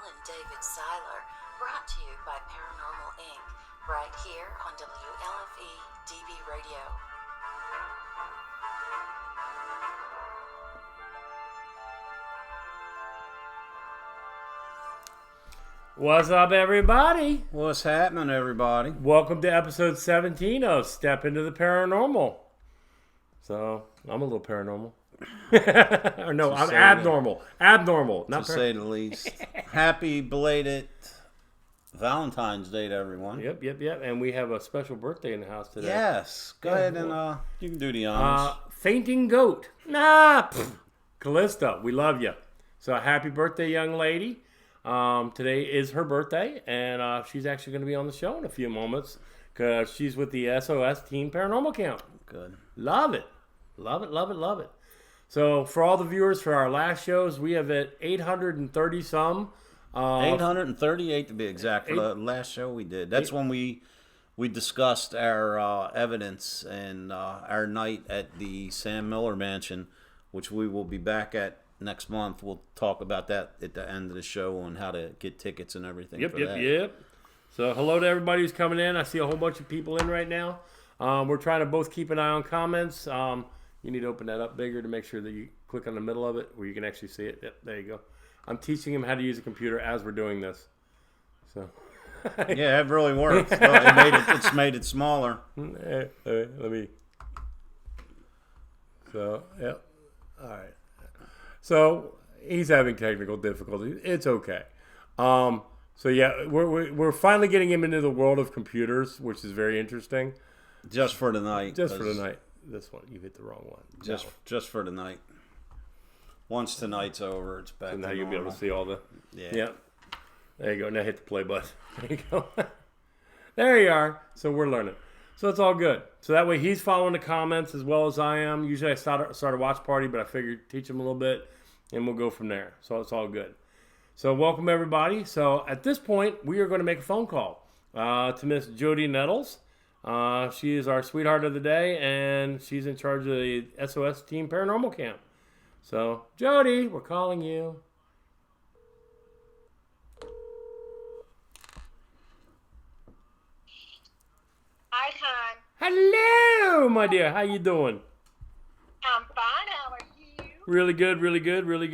and David Seiler, brought to you by Paranormal Inc., right here on WLFE DB Radio. What's up, everybody? What's happening, everybody? Welcome to episode 17 of Step Into the Paranormal. So, I'm a little paranormal. Or no, I'm abnormal. Abnormal, not to say the least. Happy belated Valentine's Day to everyone. Yep. And we have a special birthday in the house today. Yes. Go ahead and you can do the honors. Fainting Goat. Callista, we love you. So, happy birthday, young lady. Today is her birthday, and she's actually going to be on the show in a few moments because she's with the SOS Team Paranormal Camp. Good. Love it. Love it. So, for all the viewers for our last shows, we have at 830 some. 838 to be exact for the last show we did. That's when we discussed our evidence and our night at the Sam Miller Mansion, which we will be back at next month. We'll talk about that at the end of the show on how to get tickets and everything. Yep. So hello to everybody who's coming in. I see a whole bunch of people in right now. We're trying to both keep an eye on comments. You need to open that up bigger to make sure that you click on the middle of it where you can actually see it. Yep, there you go. I'm teaching him how to use a computer as we're doing this. So yeah, it really works. It's made it smaller. Let me. So yep. All right. So he's having technical difficulties. It's okay. So yeah, we're finally getting him into the world of computers, which is very interesting. Just for tonight. This one, you hit the wrong one. Just for tonight. Once tonight's over, it's back. So now to you'll be able to see all the. Yeah. There you go. Now hit the play button. There you go. There you are. So we're learning. So it's all good. So that way he's following the comments as well as I am. Usually I start a watch party, but I figured teach him a little bit, and we'll go from there. So it's all good. So welcome, everybody. So at this point, we are going to make a phone call to Miss Jody Nettles. She is our sweetheart of the day, and she's in charge of the SOS Team Paranormal Camp. So, Jody, we're calling you. Hi, hon. Hello, my dear. How you doing? I'm fine. How are you? Really good. We ready?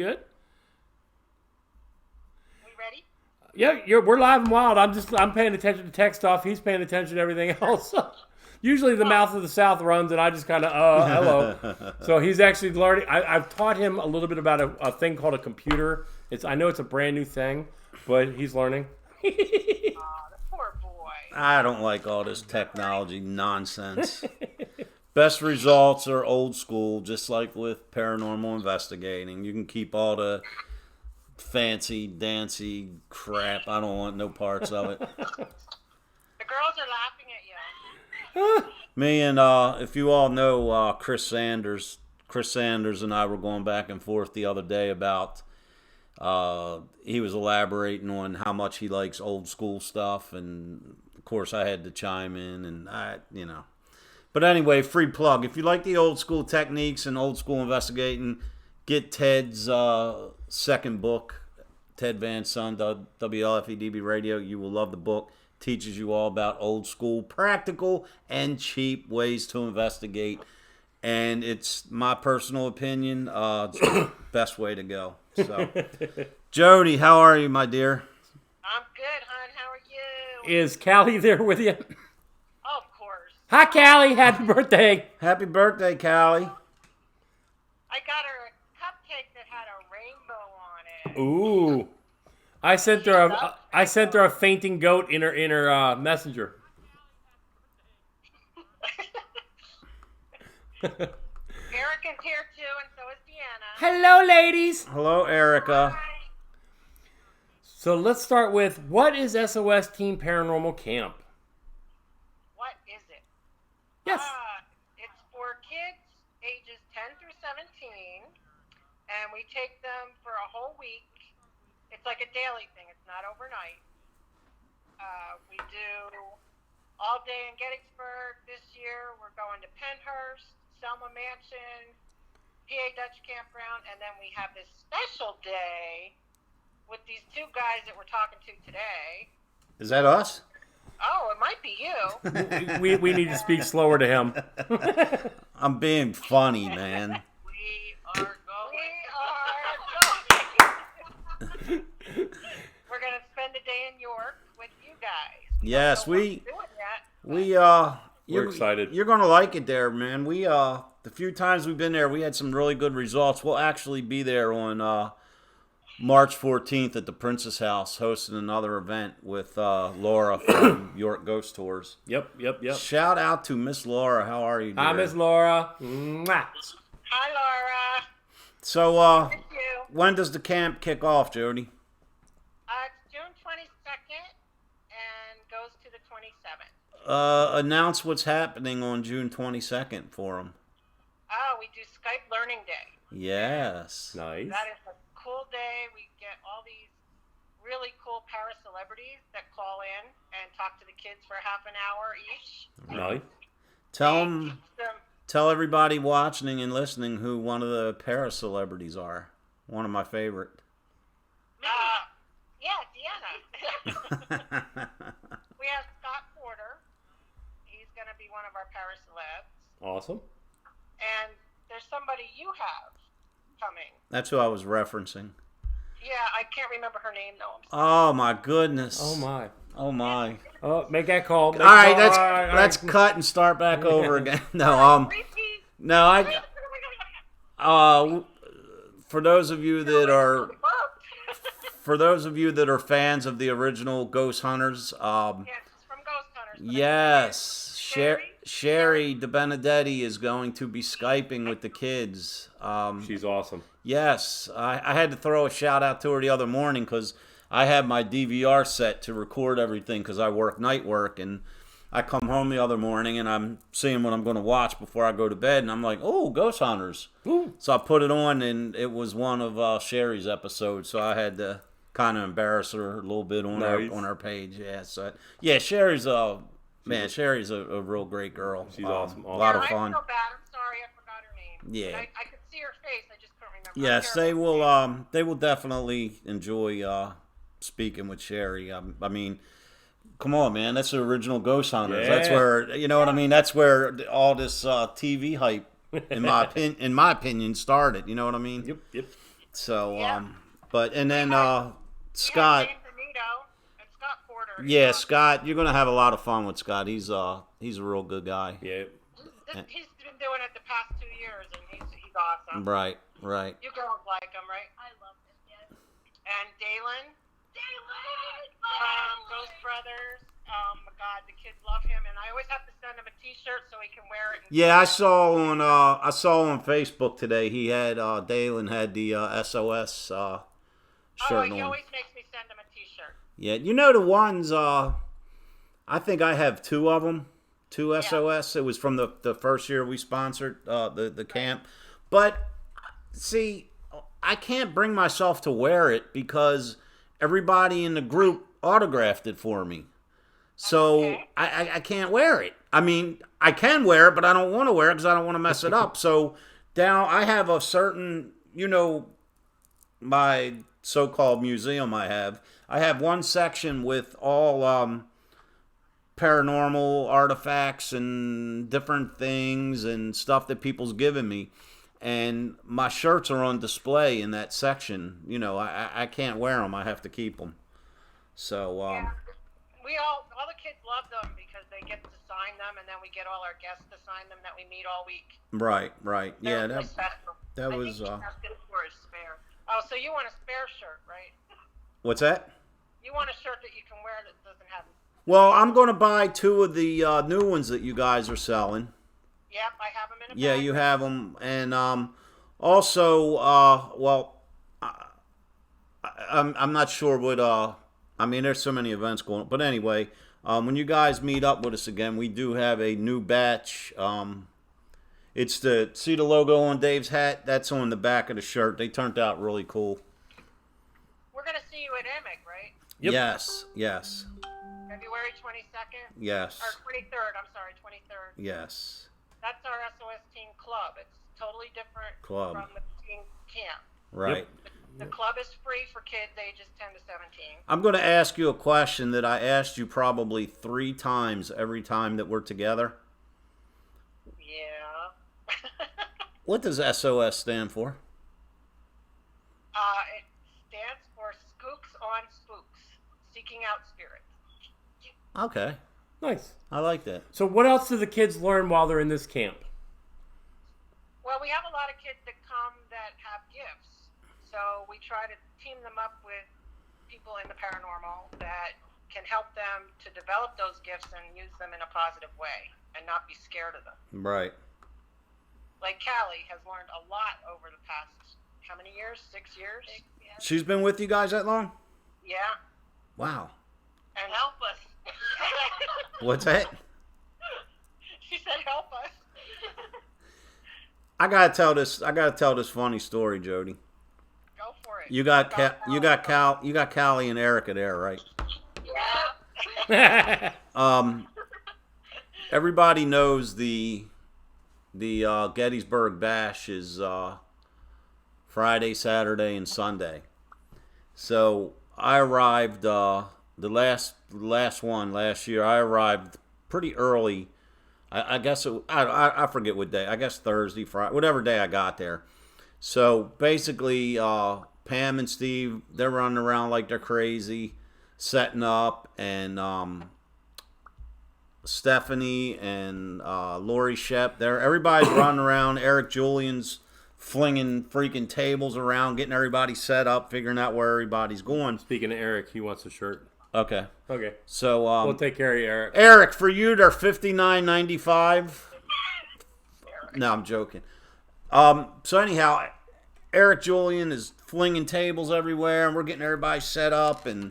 Yeah, we're live and wild. I'm paying attention to tech stuff. He's paying attention to everything else. Usually the mouth of the South runs, and I just kind of, hello. So he's actually learning. I've taught him a little bit about a thing called a computer. I know it's a brand new thing, but he's learning. Aw, the poor boy. I don't like all this technology nonsense. Best results are old school, just like with paranormal investigating. You can keep all the fancy, dancy crap. I don't want no parts of it. The girls are laughing at you. Me and, if you all know Chris Sanders and I were going back and forth the other day about, he was elaborating on how much he likes old school stuff, and of course I had to chime in, and But anyway, free plug. If you like the old school techniques and old school investigating, get Ted's second book, Ted Van Son, WLFEDB Radio. You will love the book. Teaches you all about old school, practical, and cheap ways to investigate. And it's my personal opinion, it's the best way to go. So, Jody, how are you, my dear? I'm good, hon. How are you? Is Callie there with you? Of course. Hi, Callie. Happy birthday. Happy birthday, Callie. I got her a cupcake that had a rainbow on it. Ooh. I sent her a fainting goat in her messenger. Erica's here too, and so is Deanna. Hello, ladies. Hello, Erica. Hi. So let's start with, what is SOS Team Paranormal Camp? What is it? Yes. It's for kids ages 10 through 17, and we take them for a whole week. It's like a daily thing. It's not overnight. We do all day in Gettysburg. This year, we're going to Pennhurst, Selma Mansion, PA Dutch Campground, and then we have this special day with these two guys that we're talking to today. Is that us? Oh, it might be you. We need to speak slower to him. I'm being funny, man. We are going. We're gonna spend a day in York with you guys. Yes, don't know we- what we're doing yet, but We're excited. You're gonna like it there, man. We the few times we've been there, we had some really good results. We'll actually be there on March 14th at the Princess House, hosting another event with Laura from York Ghost Tours. Yep. Shout out to Miss Laura. How are you, dear? Hi, Miss Laura. Mwah. Hi, Laura. So, Thank you. when does the camp kick off, Jody? It's June 22nd and goes to the 27th. Announce what's happening on June 22nd for them. Oh, we do Skype Learning Day. Yes. Nice. That is a cool day. We get all these really cool para-celebrities that call in and talk to the kids for half an hour each. Nice. Tell everybody watching and listening who one of the para celebrities are. One of my favorite. Yeah, Deanna. We have Scott Porter. He's going to be one of our para-celebs. Awesome. And there's somebody you have coming. That's who I was referencing. Yeah, I can't remember her name though. I'm sorry. Oh my goodness. Oh my. Oh my. Oh, make that call. All right, let's cut and start back over again. No, Repeat. no, for those of you that are fans of the original Ghost Hunters, Yes, it's from Ghost Hunters. but yes, Sherry? Sherry DeBenedetti is going to be Skyping with the kids. She's awesome. Yes, I had to throw a shout out to her the other morning because I had my DVR set to record everything because I work night work, and I come home the other morning and I'm seeing what I'm going to watch before I go to bed, and I'm like, oh, Ghost Hunters. Ooh. So I put it on, and it was one of Sherry's episodes, so I had to kind of embarrass her a little bit on Nice. our page. Yeah, so yeah, Sherry's Sherry's a real great girl. She's awesome. A lot of I fun. feel bad. I'm sorry, I forgot her name. Yeah. I could see her face. I just couldn't remember. Yes, I'm they terrible. will. They will definitely enjoy speaking with Sherry. I mean, come on, man, that's the original Ghost Hunters. Yeah. That's where what I mean. That's where all this TV hype, in my opinion, started. You know what I mean? Yep. So, Yeah. but and then Yeah, Scott. James Anito and Scott Porter. Yeah, Scott, you're gonna have a lot of fun with Scott. He's a real good guy. Yeah. He's been doing it the past 2 years, and he's awesome. Right. You girls like him, right? I love him, yes. And Dalen from Ghost Brothers. Oh my God, the kids love him, and I always have to send him a T-shirt so he can wear it. Yeah, I saw on Facebook today. He had Dalen had the SOS shirt He on. always makes me send him a T-shirt. Yeah, you know the ones. I think I have two of them. Two SOS. It was from the first year we sponsored the camp. But see, I can't bring myself to wear it because everybody in the group autographed it for me. So Okay. I can't wear it. I mean, I can wear it, but I don't want to wear it because I don't want to mess it up. So now I have a certain, my so-called museum I have one section with all paranormal artifacts and different things and stuff that people's given me. And my shirts are on display in that section. I can't wear them. I have to keep them. So, Yeah. We all the kids love them because they get to sign them, and then we get all our guests to sign them that we meet all week. right. Yeah, They're really special. that I was, think he asked it for a spare. Oh, so you want a spare shirt, right? what's that? You want a shirt that you can wear that doesn't have. Well, I'm going to buy two of the new ones that you guys are selling. Yep, I have them in a Yeah, bag. you have them. And also, I'm not sure what, I mean, there's so many events going on. But anyway, when you guys meet up with us again, we do have a new batch. It's see the logo on Dave's hat? That's on the back of the shirt. They turned out really cool. We're going to see you at EMIC, right? Yep. Yes. February 22nd? Yes. Or 23rd, I'm sorry, 23rd. Yes. That's our SOS Teen Club. It's totally different Club. from the teen camp. Right. The club is free for kids ages 10 to 17. I'm going to ask you a question that I asked you probably 3 times every time that we're together. Yeah. What does SOS stand for? It stands for Spooks on Spooks, Seeking Out Spirits. Okay. Nice. I like that. So what else do the kids learn while they're in this camp? Well, we have a lot of kids that come that have gifts. So we try to team them up with people in the paranormal that can help them to develop those gifts and use them in a positive way and not be scared of them. Right. Like Callie has learned a lot over the past, how many years? 6 years? She's been with you guys that long? Yeah. Wow. And help us. What's that? She said help us. I gotta tell this funny story, Jody. Go for it. You got Callie and Erica there, right? Yeah. Everybody knows the Gettysburg Bash is Friday, Saturday, and Sunday. So I arrived the last one last year. I arrived pretty early. I guess I forget what day. I guess Thursday, Friday, whatever day I got there. So basically, Pam and Steve, they're running around like they're crazy, setting up, and Stephanie and Lori Shep, everybody's running around. Eric Julian's flinging freaking tables around, getting everybody set up, figuring out where everybody's going. Speaking of Eric, he wants a shirt. Okay. Okay. So We'll take care of you, Eric. Eric, for you, they're $59.95. No, I'm joking. So anyhow, Eric Julian is flinging tables everywhere, and we're getting everybody set up. And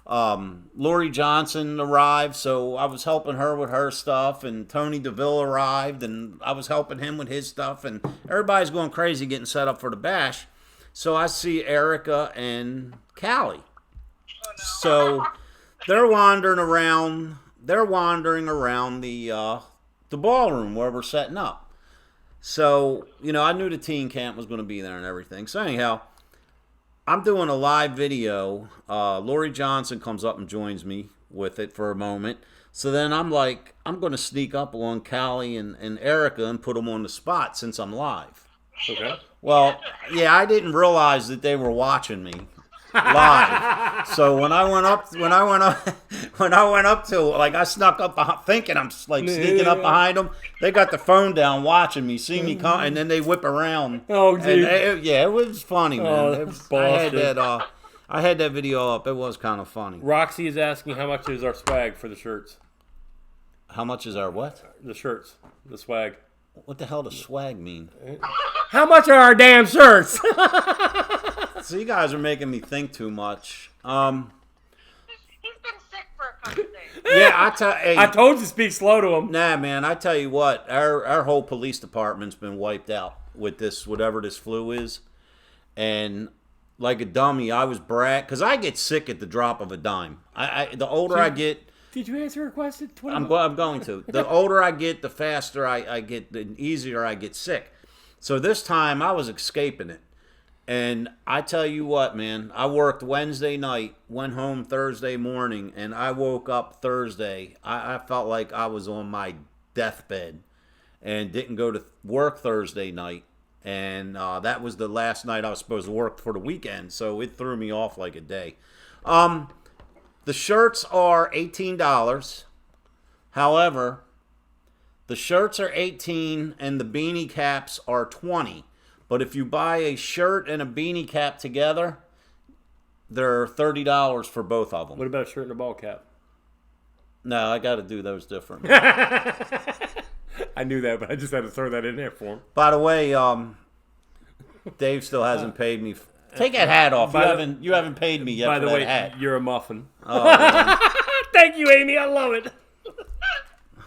Lori Johnson arrived, so I was helping her with her stuff. And Tony DeVille arrived, and I was helping him with his stuff. And everybody's going crazy getting set up for the bash. So I see Erica and Callie. So they're wandering around. They're wandering around the ballroom where we're setting up. So I knew the teen camp was going to be there and everything. So anyhow, I'm doing a live video. Lori Johnson comes up and joins me with it for a moment. So then I'm like, I'm going to sneak up on Callie and Erica and put them on the spot since I'm live. Okay. Well, yeah, I didn't realize that they were watching me live. So when I went up to, like, I snuck up thinking I'm like sneaking up behind them. They got the phone down watching me, see me come, and then they whip around. Oh, dude. It was funny, man. Oh, I had that video up. It was kind of funny. Roxy is asking how much is our swag for the shirts. How much is our what? The shirts. The swag. What the hell does swag mean? How much are our damn shirts? So you guys are making me think too much. He's been sick for a couple days. Yeah, I told you to speak slow to him. Nah, man, I tell you what, our whole police department's been wiped out with this, whatever this flu is. And like a dummy, I was because I get sick at the drop of a dime. The older I get... Did you answer a question? I'm going to. The older I get, the faster I get, the easier I get sick. So this time, I was escaping it. And I tell you what, man, I worked Wednesday night, went home Thursday morning, and I woke up Thursday. I felt like I was on my deathbed and didn't go to work Thursday night. And that was the last night I was supposed to work for the weekend, so it threw me off like a day. The shirts are $18. However, the shirts are $18 and the beanie caps are $20. But if you buy a shirt and a beanie cap together, they're $30 for both of them. What about a shirt and a ball cap? No, I got to do those different. I knew that, but I just had to throw that in there for him. By the way, Dave still hasn't paid me. Take that hat off. You haven't paid me yet. By the way, hat. you're a muffin. Oh, Thank you, Amy. I love it.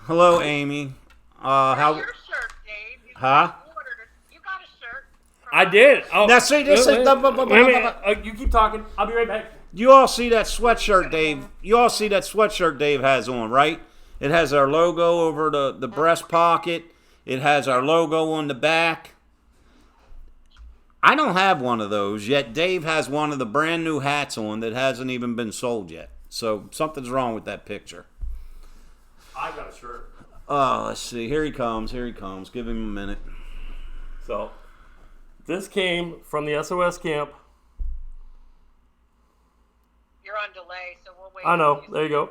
hello, Amy. How? Your shirt, Dave. Huh? You got a shirt. I did. Oh, Now see, this is wait a minute. You keep talking. I'll be right back. You all see that sweatshirt, Dave? You all see that sweatshirt Dave has on, right? It has our logo over the breast pocket. It has our logo on the back. I don't have one of those yet. Dave has one of the brand new hats on that hasn't even been sold yet. So something's wrong with that picture. I got a shirt. Oh, let's see. Here he comes. Here he comes. Give him a minute. So, this came from the SOS camp. You're on delay, so we'll wait. I know. There you go.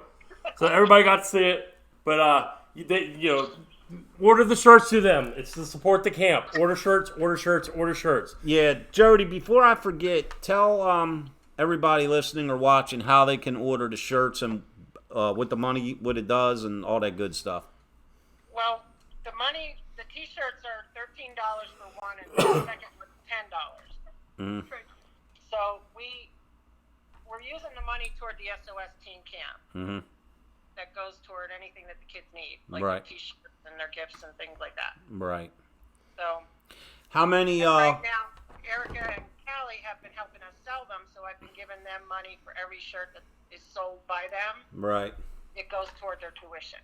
So everybody got to see it, but order the shirts to them. It's to support the camp. Order shirts. Order shirts. Order shirts. Yeah, Jody, before I forget, tell everybody listening or watching how they can order the shirts and with the money, what it does, and all that good stuff. Well, the T-shirts are $13 for one, and the second was $10. Mm-hmm. So we're using the money toward the SOS teen camp. Mm-hmm. That goes toward anything that the kids need, like Right. the T-shirts and their gifts and things like that. Right. So How many? right now, Erica and Callie have been helping us sell them, so I've been giving them money for every shirt that is sold by them. Right. It goes toward their tuition.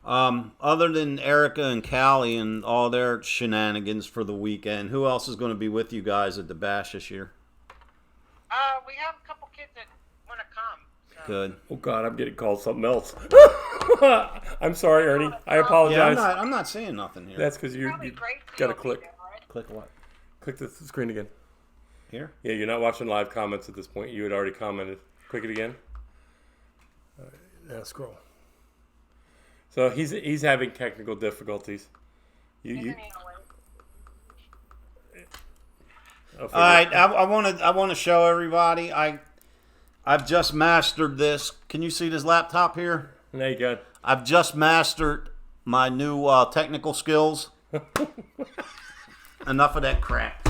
Other than Erica and Callie and all their shenanigans for the weekend, who else is going to be with you guys at the bash this year? We have a couple kids that want to come. So. Good. Oh God, I'm getting called something else. I'm sorry, Ernie. I Yeah, apologize. I'm not saying nothing here. That's because you Probably great got to deal, click. right? Click what? Click the screen again. Here? Yeah, you're not watching live comments at this point. You had already commented. Click it again. Now scroll. So he's having technical difficulties. Isn't he always? I'll figure All right, I want to show everybody. I've just mastered this. Can you see this laptop here? There you go. I've just mastered my new technical skills. Enough of that crap.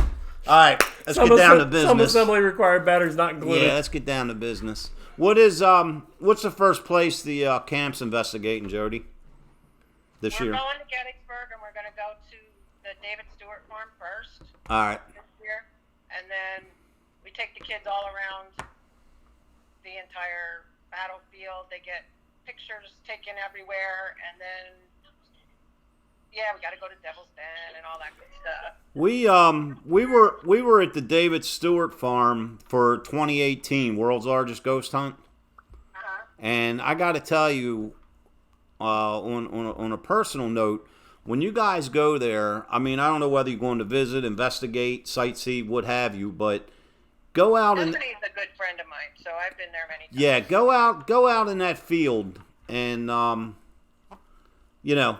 All right, let's get down to business. Some assembly required batteries not included. Yeah, let's get down to business. What's the first place the camp's investigating, Jody? This We're year. going to Gettysburg, and we're going to go to the David Stewart farm first All right. this year, and then we take the kids all around the entire battlefield. They get pictures taken everywhere, and then we got to go to Devil's Den and all that good stuff. We were at the David Stewart farm for 2018 World's Largest Ghost Hunt, and I got to tell you, on a personal note, when you guys go there, I mean, I don't know whether you're going to visit, investigate, sightsee, what have you, but go out and Anthony's a good friend of mine, so I've been there many times. yeah, go out in that field and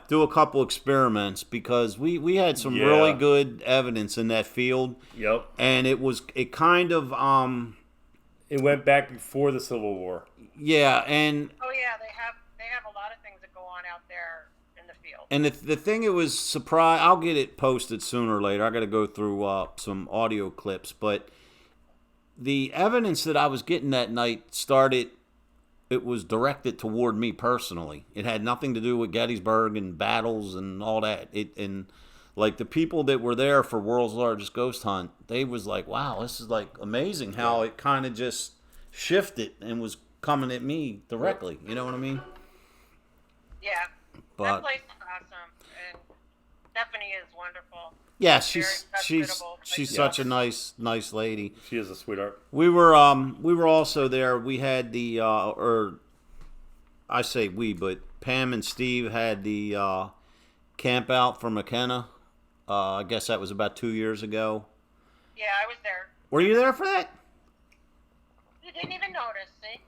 do a couple experiments, because we had some really good evidence in that field. Yep. And it kind of It went back before the Civil War. yeah, and Oh yeah, they have a lot of things that go on out there in the field. and the thing, it was surprise. I'll get it posted sooner or later. I got to go through some audio clips, but the evidence that I was getting that night it was directed toward me personally. It had nothing to do with Gettysburg and battles and all that. And like the people that were there for World's Largest Ghost Hunt, they was like, wow, this is like amazing how it kind of just shifted and was coming at me directly. You know what I mean? Yeah, But that place is awesome, and Stephanie is wonderful. yeah, Very she's hospitable. such a nice lady. She is a sweetheart. We were also there. We had the but Pam and Steve had the camp out for McKenna. I guess that was about 2 years ago. Yeah, I was there. Were you there for that? You didn't even notice, see?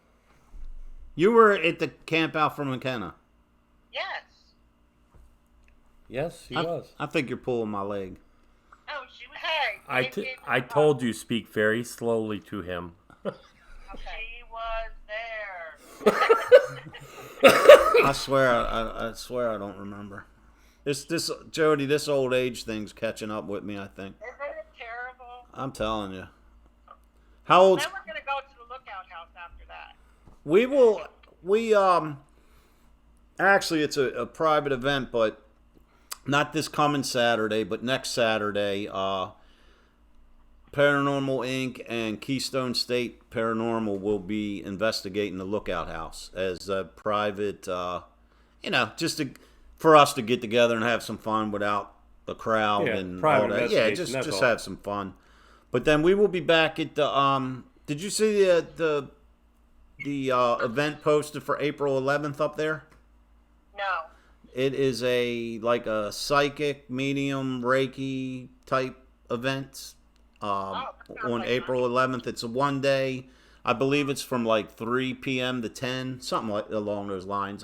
You were at the camp out for McKenna. Yes. Yes, she was. I think you're pulling my leg. Oh, she was. Hey. I told you, speak very slowly to him. She was there. I swear I don't remember. This Jody, this old age thing's catching up with me, I think. Isn't it terrible? I'm telling you. How old? Then we're gonna go to the lookout house after that. Actually, it's a private event, but not this coming Saturday, but next Saturday. Paranormal Inc. and Keystone State Paranormal will be investigating the lookout house as a private, for us to get together and have some fun without the crowd Yeah, and all private that. Yeah, investigation, that's just all. have some fun. But then we will be back at the Did you see the event posted for April 11th up there? No. It is like a psychic medium Reiki type event that sounds on like April 11th. It's a 1 day. I believe it's from like 3 p.m. to 10, something like along those lines.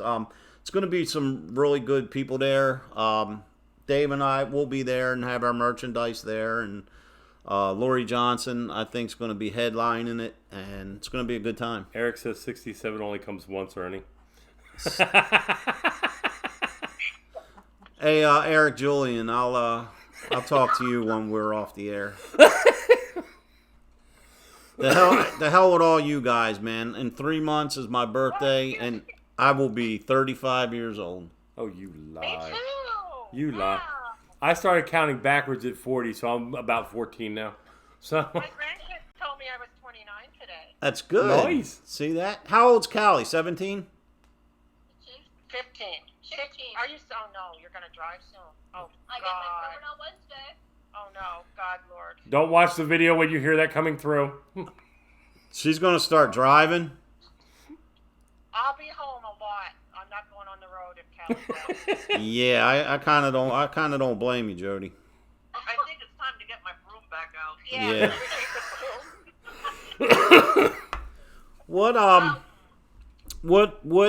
It's going to be some really good people there. Dave and I will be there and have our merchandise there, and Lori Johnson, I think, is going to be headlining it, and it's going to be a good time. Eric says 67 only comes once, Ernie. Hey, Eric Julian, I'll talk to you when we're off the air. The hell with all you guys, man. In 3 months is my birthday, and I will be 35 years old. Oh, you Me lie. too. You lie. Wow. I started counting backwards at 40, so I'm about 14 now. So My grandkids told me I was 29 today. That's good. Nice. See that? How old's Callie? 17? 15. 16. Are you? Oh no, you're gonna drive soon. Oh I got my God. permit on Wednesday. Oh no, God Lord. don't watch the video when you hear that coming through. She's going to start driving? I'll be home a lot. I'm not going on the road if Callie does. Yeah, I kind of don't blame you, Jody. I think it's time to get my broom back out. Yeah. What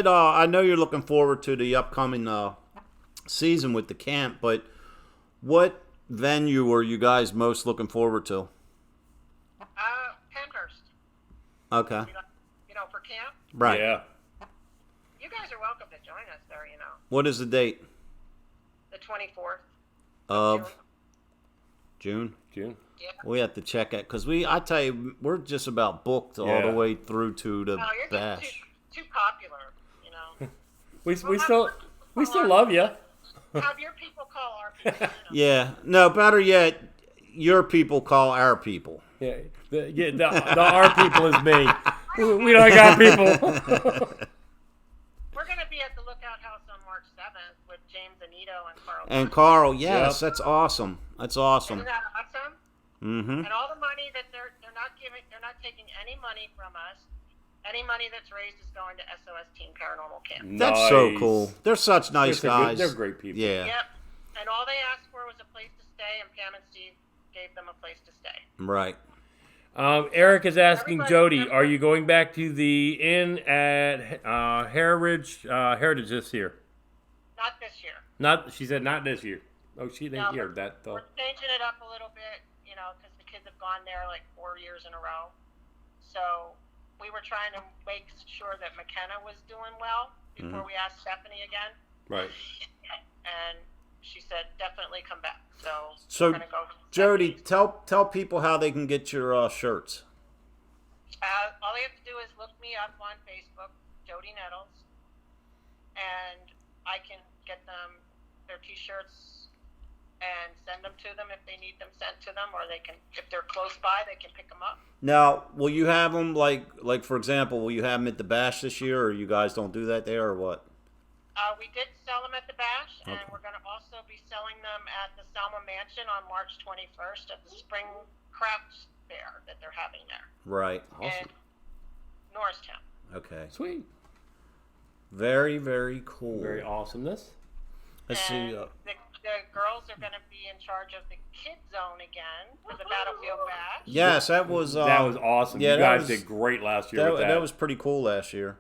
I know you're looking forward to the upcoming season with the camp, but what venue are you guys most looking forward to? Penhurst. Okay. You know, for camp. Right. Yeah. You guys are welcome to join us there. You know, What is the date? the 24th. Of June? June. Yeah. We have to check it because I tell you, we're just about booked all Yeah. the way through to the No, you're just bash. too popular. You know. We still love you. Have your people call our people. You know. Yeah. No, better yet, your people call our people. Yeah. The our people is me. We don't got people. We're going to be at the Lookout House on March 7th with James Anito and Carl. And Carl, yes, Yep. that's awesome. That's awesome. Isn't that awesome? Mm-hmm. And all the money that they're not giving, they're not taking any money from us. Any money that's raised is going to SOS Team Paranormal Camp. That's so Nice. cool. They're such nice guys. They're great people. Yeah. Yep. And all they asked for was a place to stay, and Pam and Steve gave them a place to stay. Right. Eric is asking Everybody- Jody, are you going back to the inn at Heritage this year? Not this year. Not. She said not this year. Oh, she didn't No, hear that though. We're changing it up a little bit, you know, because the kids have gone there like 4 years in a row. So we were trying to make sure that McKenna was doing well before we asked Stephanie again. Right. And she said, definitely come back. So So, we're going to go. to Jody, Stephanie's. tell people how they can get your shirts. All they have to do is look me up on Facebook, Jody Nettles, and I can get them their T-shirts and send them to them if they need them sent to them, or they can, if they're close by, they can pick them up. Now, will you have them like for example, will you have them at the bash this year, or you guys don't do that there, or what? We did sell them at the Bash, and Okay. we're going to also be selling them at the Selma Mansion on March 21st at the Spring Craft Fair that they're having there Right. in Norristown. Okay. Sweet. Very, very cool. Very awesomeness. Let's see. And the girls are going to be in charge of the Kid Zone again for the Battlefield Bash. Yes, that was awesome. yeah, You that guys was- did great last year with that. that was pretty cool last year.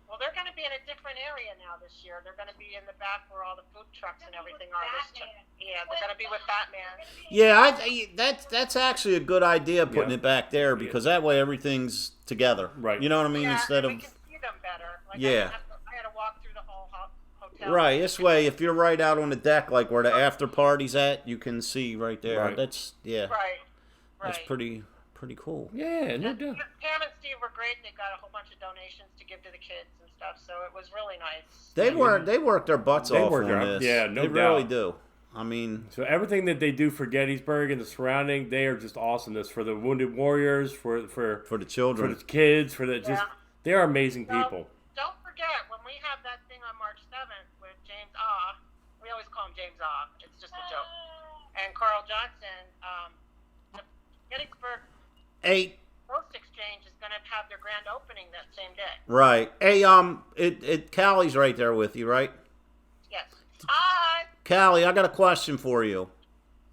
Well, they're going to be in a different area now this year. They're going to be in the back where all the food trucks and everything are this time. Yeah, they're going to be with Batman. Yeah, that's actually a good idea putting Yeah. it back there because that way everything's together. Right. You know what I mean? Yeah, Instead and of we can see them better. Like Yeah. I had to walk through the whole hotel. right this way, if you're right out on the deck, like where the after party's at, you can see right there. Right. That's Right. that's pretty cool. Yeah, no doubt. Pam and Steve were great. They got a whole bunch of donations to give to the kids and stuff, so it was really nice. They work their butts They off work on their- this. yeah, no they really doubt. do. I mean, So everything that they do for Gettysburg and the surrounding, they are just awesomeness for the wounded warriors, for for the for children. the kids, for the just Yeah. they are amazing So, people. don't forget, when we have that thing on March 7th with James we always call him James it's just a joke, and Carl Johnson, the Gettysburg Hey, Post Exchange is going to have their grand opening that same day. right. Hey, Callie's right there with you, right? Yes. Hi. Callie, I got a question for you.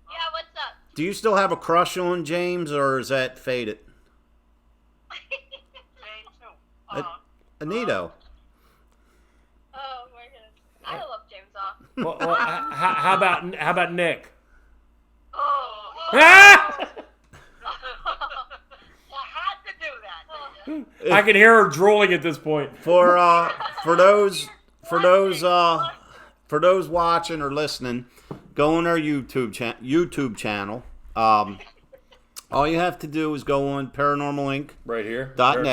Yeah, what's up? Do you still have a crush on James, or is that faded? James who? Anito. Oh my goodness. I love James off. Well, how about Nick? Oh. Ah! I had to do that. I can hear her drooling at this point. For those watching or listening, go on our YouTube channel. All you have to do is go on paranormalinc.net, Right here. And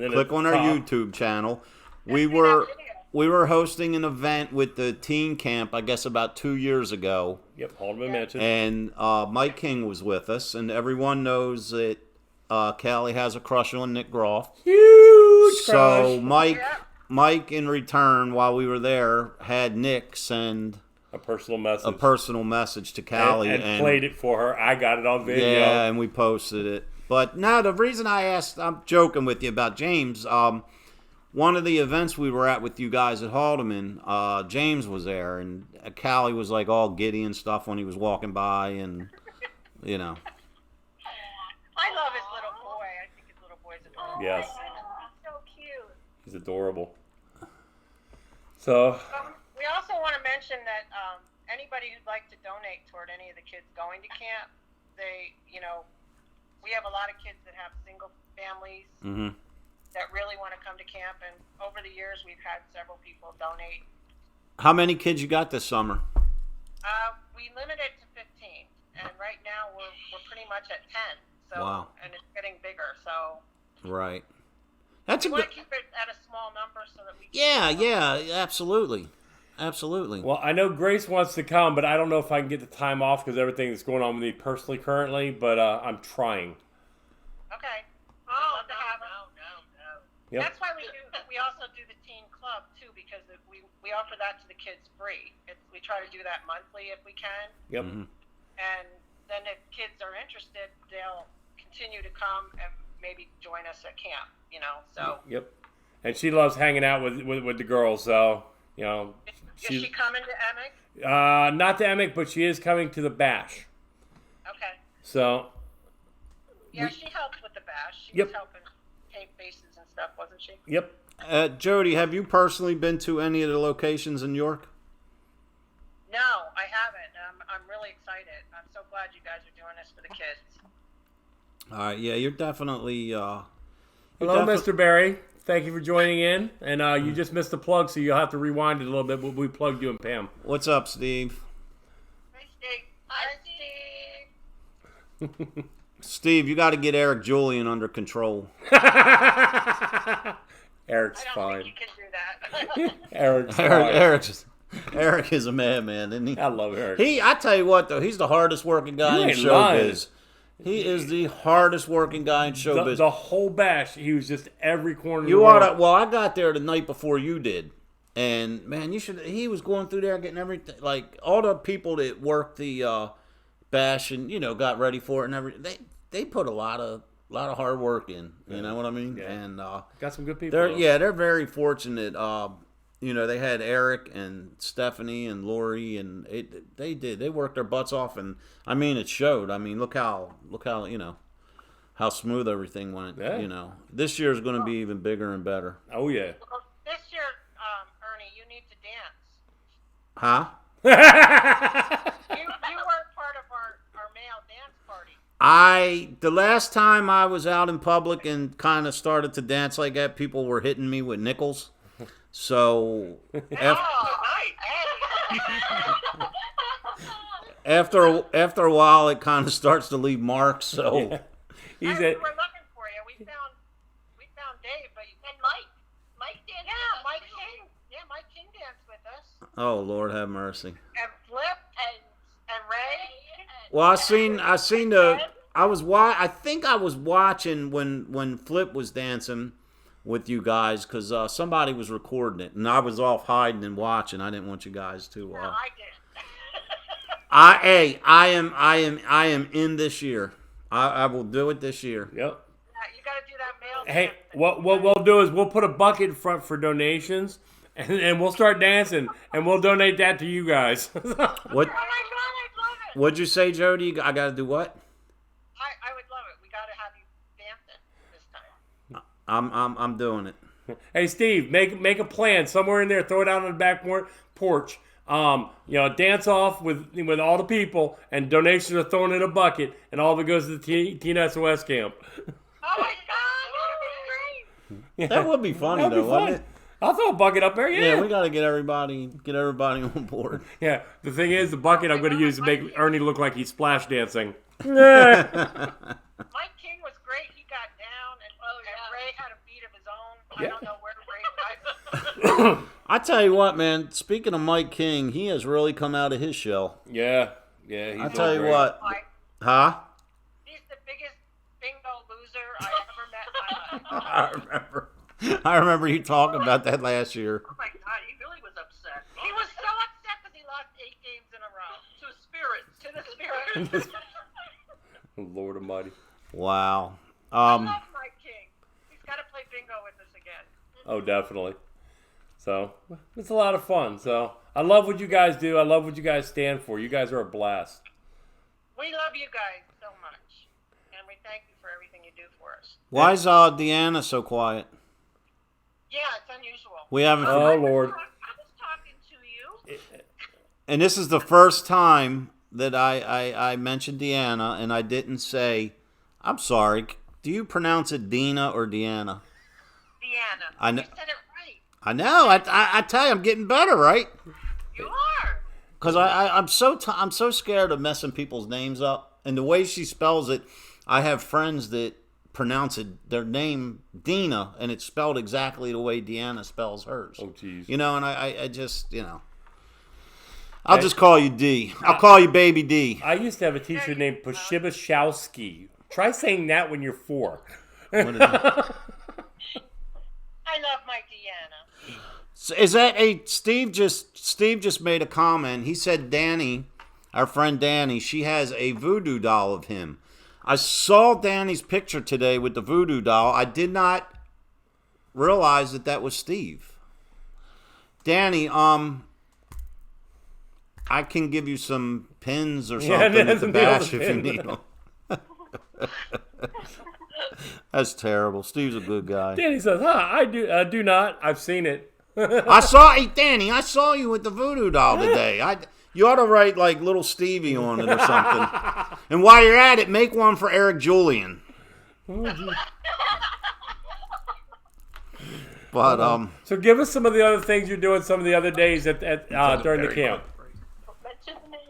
then click at the on our top. YouTube channel. We were hosting an event with the teen camp, I guess about 2 years ago, Yep, Haldeman mentioned. and Mike King was with us, and everyone knows that Callie has a crush on Nick Groff. Huge So crush. Mike, in return, while we were there, had Nick send A personal message. a personal message to Callie and played it for her. I got it on video. Yeah, and we posted it. But now the reason I asked, I'm joking with you about James. One of the events we were at with you guys at Haldeman, James was there, and Callie was like all giddy and stuff when he was walking by, and you know. I love his little boy. I think his little boy's adorable. Yes. So cute. He's adorable. So, We also want to mention that anybody who'd like to donate toward any of the kids going to camp, we have a lot of kids that have single families Mm-hmm. that really want to come to camp, and over the years we've had several people donate. How many kids you got this summer? We limit it to 15, and right now we're pretty much at 10. So, Wow. And it's getting bigger, so Right. That's a we want good. to keep it at a small number so that we can Yeah, absolutely. well, I know Grace wants to come, but I don't know if I can get the time off because everything that's going on with me personally currently, but I'm trying. Okay. Oh, Love to have her. no. Yep. That's why we also do the teen club too, because we offer that to the kids free. We try to do that monthly if we can, Yep. Mhm. and then if kids are interested, they'll continue to come and maybe join us at camp. So Yep. And she loves hanging out with the girls, so, is she coming to Emic? not to Emic, but she is coming to the bash. Okay. So, Yeah, she helped with the bash. She Yep. was helping paint bases and stuff, wasn't she? yep. Jody, have you personally been to any of the locations in York? No, I haven't. I'm really excited. I'm so glad you guys are doing this for the kids. All right, yeah, you're definitely. Hello, Mr. Barry. Thank you for joining in. And you just missed the plug, so you'll have to rewind it a little bit. But we plugged you and Pam. What's up, Steve? Hi, Steve. Hi, Steve. Steve, you got to get Eric Julian under control. Eric's I don't fine. think you can do that. Eric's fine. Eric is a madman, isn't he? I love Eric. I tell you what, though, he's the hardest working guy You in ain't lying. showbiz. He is the hardest working guy in showbiz. The whole bash, he was just every corner of You the ought world. to. Well, I got there the night before you did, and man, you should. He was going through there getting everything. Like all the people that worked the bash and got ready for it and everything. They put a lot of hard work in. You know what I mean? Yeah. And Got some good people. though. they're very fortunate. They had Eric and Stephanie and Lori, and they worked their butts off, and I mean it showed. I mean look how how smooth everything went. Yeah. This year is going to be even bigger and better. Oh, yeah. Well, this year, Ernie, you need to dance. Huh? You weren't part of our male dance party. The last time I was out in public and kind of started to dance like that, people were hitting me with nickels. So after a while, it kind of starts to leave marks. So He's We're at, looking for you. We found Dave, but And Mike danced. yeah, Mike King. Yeah, Mike King danced with us. oh Lord have mercy. And Flip and Ray. Well, I seen the. I think I was watching when Flip was dancing with you guys because somebody was recording it, and I was off hiding and watching. I didn't want you guys to. No, I did. I am in this year. I will do it this year. Yep. Yeah, you got to do that mail. Hey, stamp thing. what we'll do is we'll put a bucket in front for donations, and we'll start dancing, and we'll donate that to you guys. What? Oh my God, I love it. What'd you say, Jody? I got to do what? I would love it. We got to have you dancing this time. I'm doing it. Hey, Steve, make a plan somewhere in there. Throw it out on the back porch. Dance off with all the people, and donations are thrown in a bucket, and all of it goes to the Teen SOS camp. Oh my God, that would be great. That would be funny, That'd though, be wouldn't fun. it? I'll throw a bucket up there. Yeah, Yeah. we got to get everybody on board. Yeah. The thing is, the bucket I'm going to use to make Ernie look like he's splash dancing. Mike King was great. He got down, and Ray had a beat of his own. Yeah. I don't know where Ray got. I tell you what, man. Speaking of Mike King, he has really come out of his shell. Yeah. He's I tell you great. what, Mike, huh? he's the biggest bingo loser I ever met in my life. I remember you talking about that last year. Oh my God, he really was upset. He was so upset because he lost 8 games in a row to spirits. To the spirits. Lord Almighty. Wow. I love Mike King. He's got to play bingo with us again. Oh, definitely. So it's a lot of fun. So I love what you guys do. I love what you guys stand for. You guys are a blast. We love you guys so much, and we thank you for everything you do for us. Why is Deanna so quiet? Yeah, it's unusual. We haven't. Oh, Lord. I was talking to you. And this is the first time that I mentioned Deanna, and I didn't say, I'm sorry, do you pronounce it Dina or Deanna? Deanna. I know. You said it right. I know. I tell you, I'm getting better, right? You are. Because I'm so scared of messing people's names up. And the way she spells it, I have friends that pronounce it, their name Dina, and it's spelled exactly the way Deanna spells hers. Oh, jeez. You know, and I just, I'll just call you D. I'll call you Baby D. I used to have a teacher named Poshibashowski. Try saying that when you're 4. What is it? I love my Deanna. So is that a Steve just made a comment. He said Danny, our friend Danny, she has a voodoo doll of him. I saw Danny's picture today with the voodoo doll. I did not realize that was Steve. Danny, I can give you some pins or something at the bash if you need them. That's terrible. Steve's a good guy. Danny says, I do not. I've seen it. Danny, I saw you with the voodoo doll today. You ought to write like little Stevie on it or something. And while you're at it, make one for Eric Julian. But So give us some of the other things you're doing some of the other days at during the camp. Mention the name.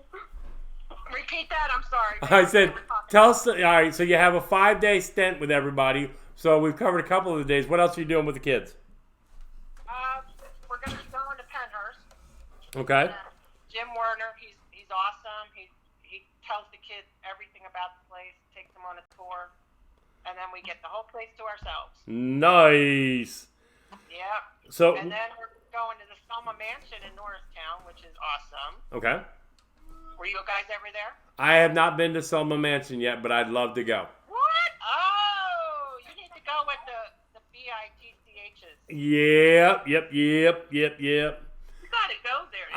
Repeat that. I'm sorry. I said, tell us. All right, so you have a 5-day stint with everybody. So we've covered a couple of the days. What else are you doing with the kids? We're going to be going to Penhurst. Okay. Jim Werner, he's awesome. He tells the kids everything about the place, takes them on a tour, and then we get the whole place to ourselves. Nice. Yeah. So And then we're going to the Selma Mansion in Norristown, which is awesome. okay. Were you guys ever there? I have not been to Selma Mansion yet, but I'd love to go. What? Oh, you need to go with the BITCHs. Yep. You gotta go there.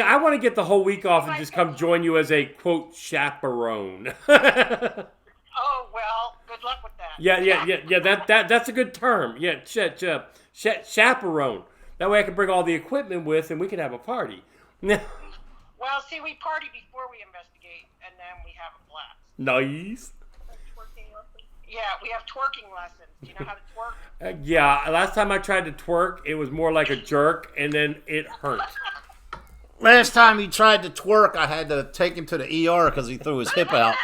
I want to get the whole week off and just come join you as a quote chaperone. Oh well, good luck with that. Yeah. That's a good term. Yeah, chaperone. That way I can bring all the equipment with, and we can have a party. Well, see, we party before we investigate, and then we have a blast. Nice. Twerking lessons. Yeah, we have twerking lessons. Do you know how to twerk? Yeah, last time I tried to twerk, it was more like a jerk, and then it hurt. last time he tried to twerk, I had to take him to the ER because he threw his hip out.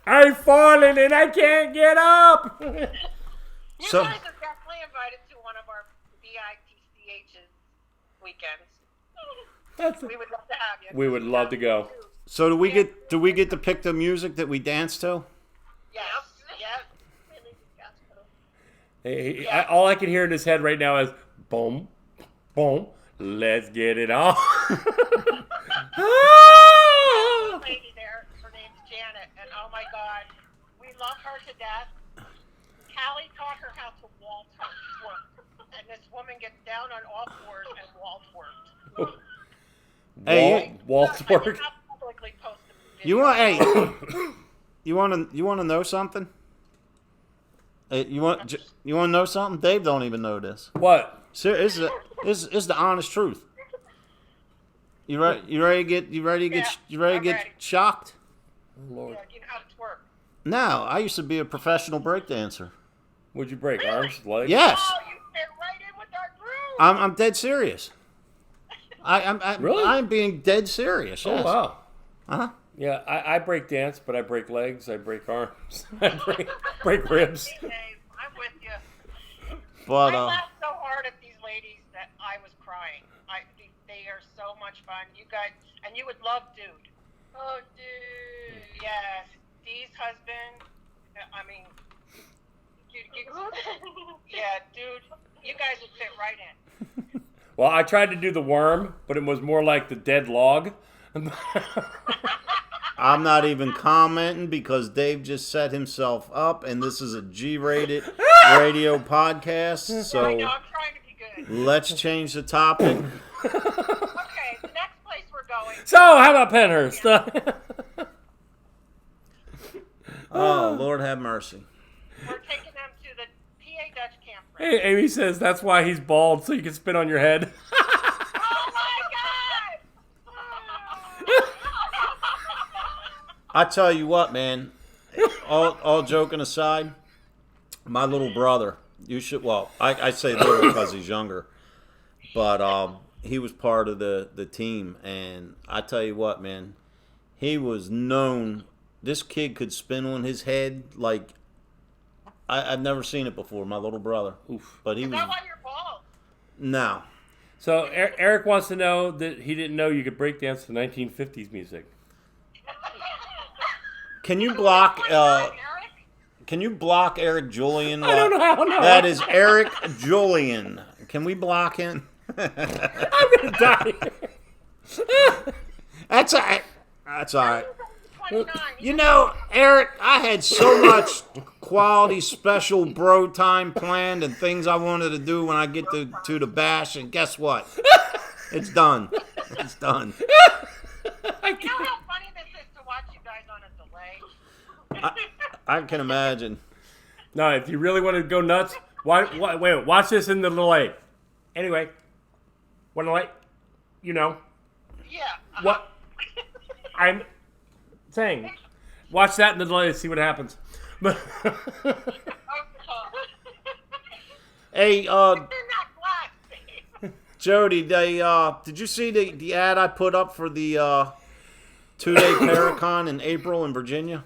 I'm falling and I can't get up. You So- guys are definitely invited to one of our BITCH's weekends. We would love to have you. We would love to go. So do we get to pick the music that we dance to? Yes. Yes. Really disgusting. All I can hear in his head right now is boom, boom. Let's get it on. Lady there, her name's Janet, and oh my to death. Callie taught her how to wall twerk. And this woman gets down on all fours and wall twerked. Hey, Walt I did work. not publicly post the video. you want? Hey, you want to know something? Hey, you want to know something? Dave don't even know this. What? Sir, it's the honest truth. You ready? You ready to get? You ready to get? Yeah, You ready to I'm get ready. shocked? Oh, Lord. Yeah, you know how to twerk. No, I used to be a professional breakdancer. Would you break arms, legs? Yes, Oh, you fit right in with our groove. I'm dead serious. Really? I'm being dead serious. Yes. Oh wow. Uh-huh. Yeah, I break dance, but I break legs, I break arms, I break ribs. Dave, I'm with you. But I laughed so hard at these ladies that I was crying. They are so much fun. You guys, and you would love Dude. Oh, dude. Yes, Dee's husband. I mean, yeah, Dude. You guys would fit right in. Well, I tried to do the worm, but it was more like the dead log. I'm not even commenting because Dave just set himself up, and this is a G-rated radio podcast. I So know I'm trying to be good. let's change the topic. Okay, the next place we're going. So, how about Penhurst? Oh, Lord have mercy. We're taking them to the PA Dutch campground. Hey, Amy says that's why he's bald, so you can spit on your head. Oh my God! I tell you what, man. All joking aside, my little brother. You should. Well, I say little because he's younger, but he was part of the team, and I tell you what, man. He was known. This kid could spin on his head like I've never seen it before. My little brother. Oof. But he Is was that why you're bald? no. So, Eric wants to know that he didn't know you could break dance to 1950s music. Can you block? Eric? Can you block Eric Julian? I don't know how. No. That is Eric Julian. Can we block him? I'm gonna die. That's all right. That's all right. 29. You know, Eric, I had so much quality special bro time planned and things I wanted to do when I get to the bash, and guess what? It's done. It's done. You know how funny this is to watch you guys on a delay? I can imagine. No, if you really want to go nuts, wait, watch this in the delay. Anyway, what delay? You know Yeah. what I'm saying. Watch that in the delay to see what happens. But Hey, They're not glass, Steve. Jody, did you see the ad I put up for the 2-day Paracon in April in Virginia?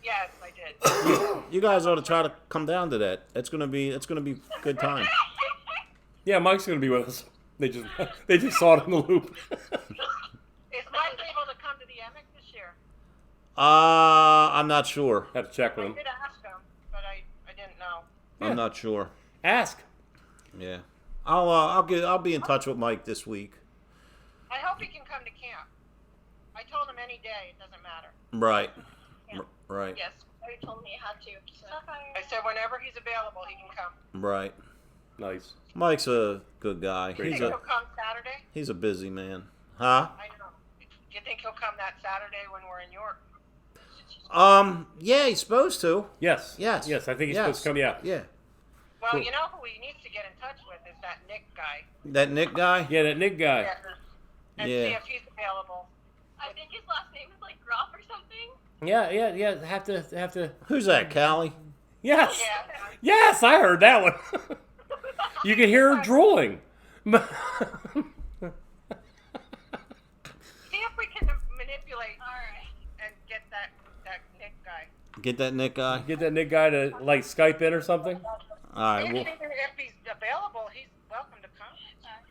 Yes, I did. You guys ought to try to come down to that. It's gonna be a good time. yeah, Mike's gonna be with us. They just saw it in the loop. Is Mike able to come to the Emmett this year? I'm not sure. Have to check I with him. did ask him, but I didn't know. I'm not sure. Ask. Yeah, I'll be in touch with Mike this week. I hope he can come to camp. I told him any day, it doesn't matter. Right. Yeah. Right. Yes, he told me you had to. So. I said whenever he's available, he can come. Right. Nice. Mike's a good guy. Do you think he'll come Saturday? He's a busy man. Huh? I know. Do you think he'll come that Saturday when we're in York? Yeah, he's supposed to. Yes. Yes. Yes, I think he's Yes. supposed to come. Yeah. Yeah. Well, Cool. you know who he needs to get in touch with is that Nick guy. That Nick guy? Yeah, that Nick guy. And Yeah. see if he's available. I think his last name is like Groff or something. Yeah. Have to. Who's that, Callie? Yes. Yeah. Yes, I heard that one. You can hear her drooling. See if we can manipulate and get that Nick guy. Get that Nick guy? Get that Nick guy to like Skype in or something. All right, If he's available, he's welcome to come.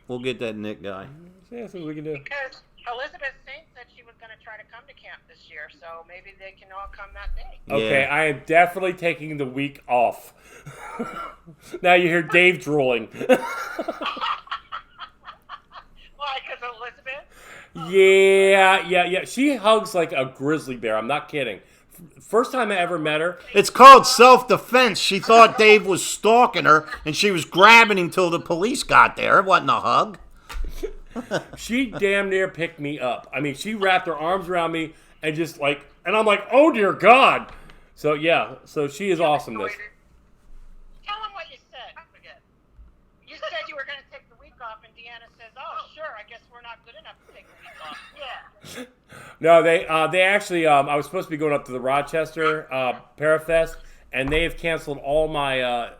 we'll get that Nick guy. Yeah, that's what we can do. Because Elizabeth Saint said she was going to try to come to camp this year, so maybe they can all come that day. Okay, Yeah. I am definitely taking the week off. Now you hear Dave drooling. Why? Because Elizabeth? Yeah. She hugs like a grizzly bear. I'm not kidding. first time I ever met her. It's called self-defense. She thought Dave was stalking her, and she was grabbing him till the police got there. It wasn't a hug. She damn near picked me up. I mean, she wrapped her arms around me and just like, and I'm like, oh dear God. So yeah, so she is awesomeness. Tell him what you said. I forget. You said you were going to take the week off, and Deanna says, "Oh, sure. I guess we're not good enough to take the week off." Yeah. No, they actually, I was supposed to be going up to the Rochester Parafest, and they have canceled all my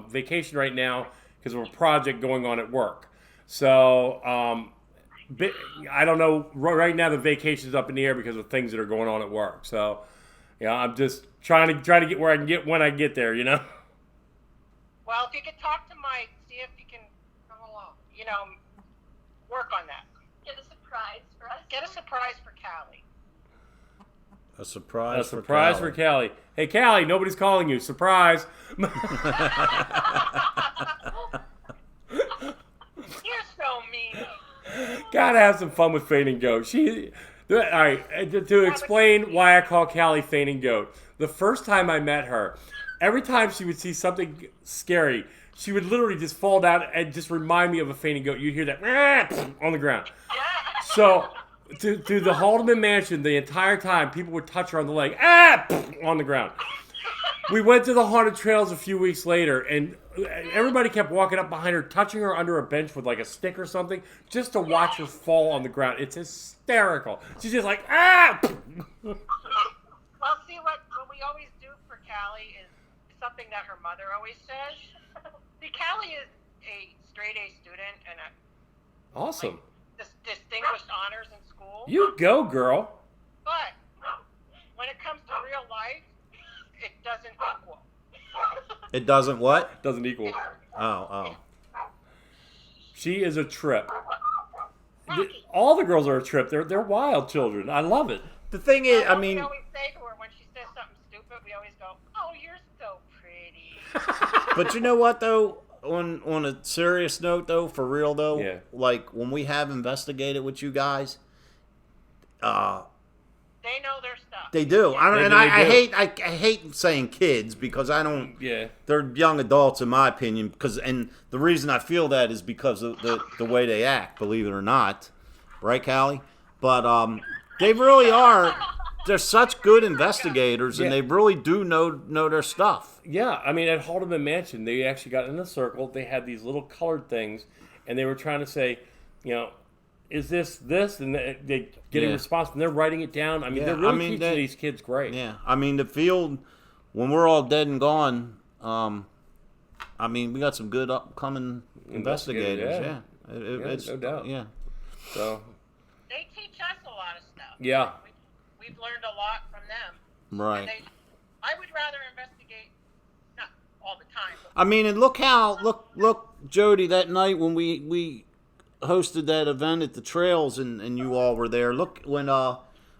vacation right now because of a project going on at work. So I don't know. Right now, the vacation's up in the air because of things that are going on at work. So, I'm just trying to get where I can get when I get there. Well, if you could talk to Mike, see if he can come along. Work on that. Get a surprise for us. Get a surprise for Callie. A surprise. A surprise for Callie. Hey, Callie, nobody's calling you. Surprise. You're so mean. Gotta have some fun with Fainting Goat. All right, to explain why I call Callie Fainting Goat. The first time I met her, every time she would see something scary, she would literally just fall down and just remind me of a fainting goat. You'd hear that on the ground. So, to the Haldeman Mansion, the entire time, people would touch her on the leg, on the ground. We went to the haunted trails a few weeks later, and everybody kept walking up behind her, touching her under a bench with like a stick or something, just to watch her fall on the ground. It's hysterical. She's just like, Well, see, what we always do for Callie is something that her mother always says. See, Callie is a straight A student and awesome. distinguished honors in school. You go, girl. But when it comes to real life, it doesn't equal. It doesn't what? Doesn't equal. Oh. She is a trip. All the girls are a trip. They're wild children. I love it. The thing is, I We mean, always say to her when she says something stupid, we always go, "Oh, you're so pretty." but you know what though? On a serious note though, for real though, Yeah. like when we have investigated with you guys, They know their stuff. they do. I hate saying kids because I don't. Yeah. They're young adults in my opinion. And the reason I feel that is because of the way they act. Believe it or not, right, Callie? But they really are. They're such good investigators, and Yeah. they really do know their stuff. Yeah, I mean, at Haldeman Mansion, they actually got in a circle. They had these little colored things, and they were trying to say, is this? And they get a response, and they're writing it down. I mean, they're really teaching these kids great. Yeah, I mean, the field, when we're all dead and gone, I mean, we got some good upcoming investigators. yeah. It's no doubt. Yeah. So, They teach us a lot of stuff. yeah. We've learned a lot from them. Right. And I would rather investigate, not all the time. I mean, and look, Jody, that night when we hosted that event at the trails and you all were there. Look when